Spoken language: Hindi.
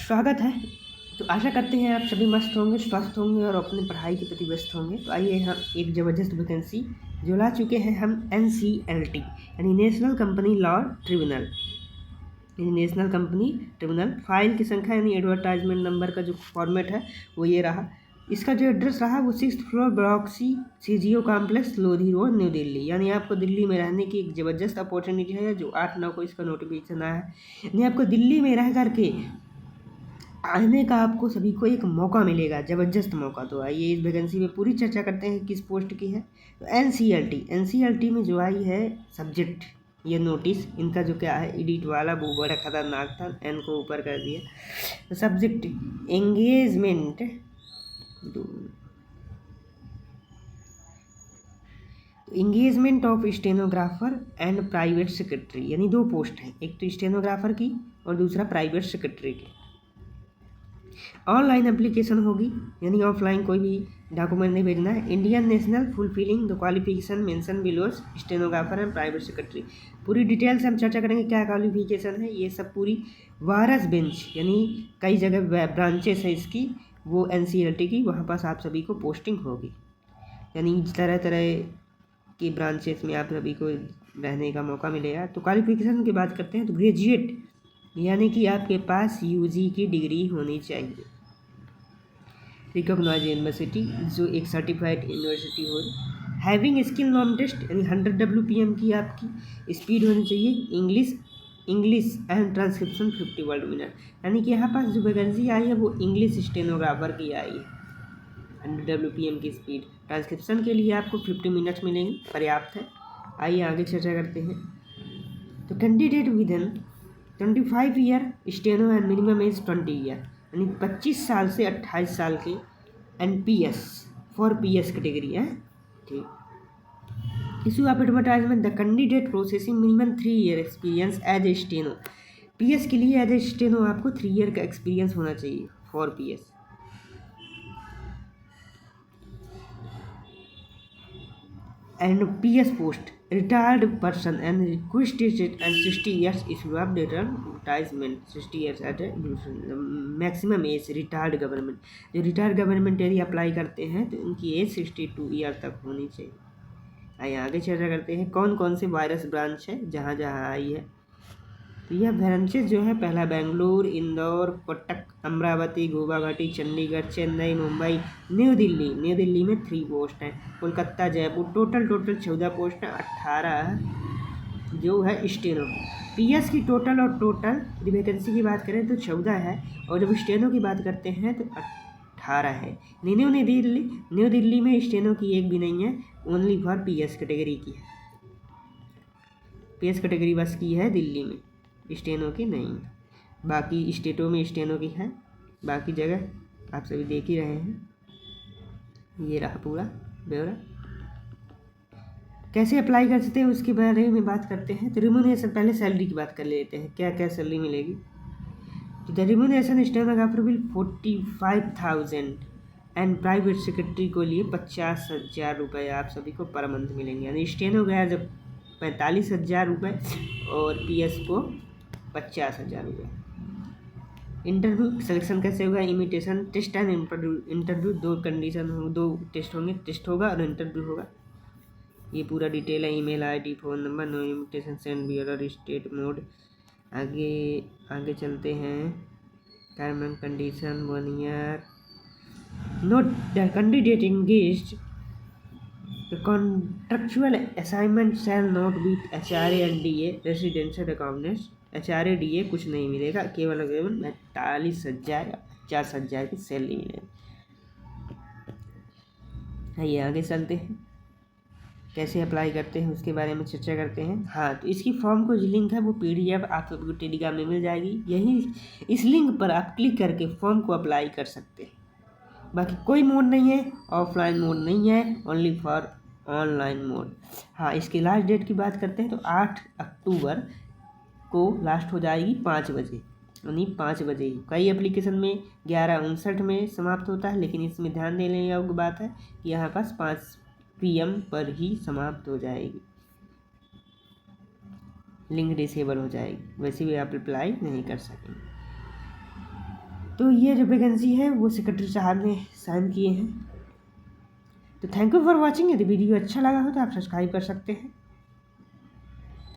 स्वागत है। तो आशा करते हैं आप सभी मस्त होंगे, स्वस्थ होंगे और अपनी पढ़ाई के प्रति व्यस्त होंगे। तो आइए हम एक ज़बरदस्त वैकेंसी जो ला चुके हैं हम NCLT यानी national company law tribunal. National company tribunal file की संख्या यानी एडवर्टाइजमेंट नंबर का जो फॉर्मेट है वो ये रहा। इसका जो एड्रेस रहा वो 6th floor block C CGO complex Lodhi road new Delhi. यानी आपको दिल्ली में रहने की एक ज़बरदस्त अपॉर्चुनिटी है जो 8/9 को इसका नोटिफिकेशन आया है। यानी आपको दिल्ली में रह करके आने का आपको सभी को एक मौका मिलेगा, ज़बरदस्त मौका। तो आइए इस वैकेंसी में पूरी चर्चा करते हैं किस पोस्ट की है। तो NCLT में जो आई है सब्जेक्ट ये नोटिस इनका जो क्या है एडिट वाला वो बड़ा खतरनाक था, एन को ऊपर कर दिया। तो subject engagement of stenographer and private secretary, यानी 2 पोस्ट हैं, एक तो स्टेनोग्राफर की और दूसरा प्राइवेट सेक्रेटरी की। ऑनलाइन एप्लीकेशन होगी, यानी ऑफलाइन कोई भी डॉक्यूमेंट नहीं भेजना है। Indian national fulfilling the qualification mention below stenographer and private secretary. पूरी डिटेल से हम चर्चा करेंगे क्या क्वालिफिकेशन है ये सब पूरी। वारस बेंच यानी कई जगह ब्रांचेस है इसकी, वो NCLT की, वहाँ पास आप सभी को पोस्टिंग होगी। यानी तरह तरह की ब्रांचेस में आप सभी को रहने का मौका मिलेगा। तो क्वालिफिकेशन की बात करते हैं तो ग्रेजुएट यानी कि आपके पास UG की डिग्री होनी चाहिए, रिकॉग्नाइज यूनिवर्सिटी जो एक सर्टिफाइड यूनिवर्सिटी हो। हैविंग स्किल नॉन टेस्ट यानी 100 WPM की आपकी स्पीड होनी चाहिए। English and transcription 50 word minute, यानी कि यहाँ पास जो वैकेंसी आई है वो इंग्लिश स्टेनोग्राफर की आई है। 100 WPM की स्पीड, ट्रांसक्रिप्शन के लिए आपको 50 मिनट्स मिलेंगे, पर्याप्त है। आइए आगे चर्चा करते हैं। तो candidate with in 25 year steno and minimum age 20 year, यानी 25 साल से 28 साल के NPS फॉर PS कैटेगरी है। ठीक। Issue of advertisement the candidate processing minimum 3 year experience as a steno. PS के लिए एज ए स्टेनो आपको 3 ईयर का एक्सपीरियंस होना चाहिए for PS। and PS post retired person and requested and 60 years issue of data advertisement 60 years at a maximum age retired government। जो रिटायर्ड गवर्नमेंट यदि अप्लाई करते हैं तो उनकी एज 62 ईयर तक होनी चाहिए। आइए आगे चर्चा करते हैं कौन कौन से वायरस ब्रांच है जहाँ जहाँ आई है। तो यह ब्रांचेज जो है पहला बेंगलुरु, इंदौर, कटक, अमरावती, गुवाहाटी, चंडीगढ़, चेन्नई, मुंबई, न्यू दिल्ली में 3 पोस्ट हैं। कोलकाता, जयपुर, टोटल 14 पोस्ट हैं। 18 जो है स्टेनो। PS की टोटल वैकेंसी की बात करें तो 14 है, और जब स्टेनो की बात करते हैं तो 18 है। न्यू दिल्ली में स्टेनो की एक भी नहीं है, ओनली फॉर PS कैटेगरी की है। PS कैटेगरी बस की है दिल्ली में, स्टेनो की नहीं। बाकी स्टेटों में स्टेनो की है, बाकी जगह आप सभी देख ही रहे हैं। ये रहा पूरा ब्यौरा। कैसे अप्लाई कर सकते हैं उसके बारे में बात करते हैं। तो रिम्यूनरेशन, पहले सैलरी की बात कर लेते हैं, क्या क्या सैलरी मिलेगी। तो the remuneration stenographer will 45,000 and private secretary को लिए 50,000 रुपये आप सभी को पर मंथ मिलेंगे। यानी स्टेनो गया जब 45,000 रुपये और PS को 50,000 रुपये। इंटरव्यू सिलेक्शन कैसे होगा, imitation test and interview 2 condition हो, 2 टेस्ट होंगे, टेस्ट होगा और इंटरव्यू होगा। ये पूरा डिटेल है, email ID, phone number, no imitation, send bear, state mode. आगे चलते हैं। Term and condition 1 year. Note the candidate engaged The contractual assignment shall not be HRA and DA residential accountants. HRA DA कुछ नहीं मिलेगा, केवल 45,000 50,000 की सैलरी मिलेगी। आइए आगे चलते हैं, कैसे अप्लाई करते हैं उसके बारे में चर्चा करते हैं। हाँ, तो इसकी फॉर्म को जो लिंक है वो PDF आप सबको टेलीग्राम में मिल जाएगी। यही इस लिंक पर आप क्लिक करके फॉर्म को अप्लाई कर सकते हैं। बाकी कोई मोड नहीं है, ऑफलाइन मोड नहीं है, ओनली फॉर ऑनलाइन मोड। हाँ, इसकी लास्ट डेट की बात करते हैं तो 8 अक्टूबर को लास्ट हो जाएगी 5 बजे, यानी 5 बजे ही। कई एप्लीकेशन में 11:59 में समाप्त होता है, लेकिन इसमें ध्यान देने योग्य बात है कि यहाँ पास 5 PM पर ही समाप्त हो जाएगी, लिंक डिसेबल हो जाएगी, वैसे भी आप अप्लाई नहीं कर सकेंगे। तो ये जो वैकेंसी है वो सेक्रेटरी साहब ने साइन किए हैं। तो थैंक यू फॉर वॉचिंग। यदि वीडियो अच्छा लगा हो तो आप सब्सक्राइब कर सकते हैं।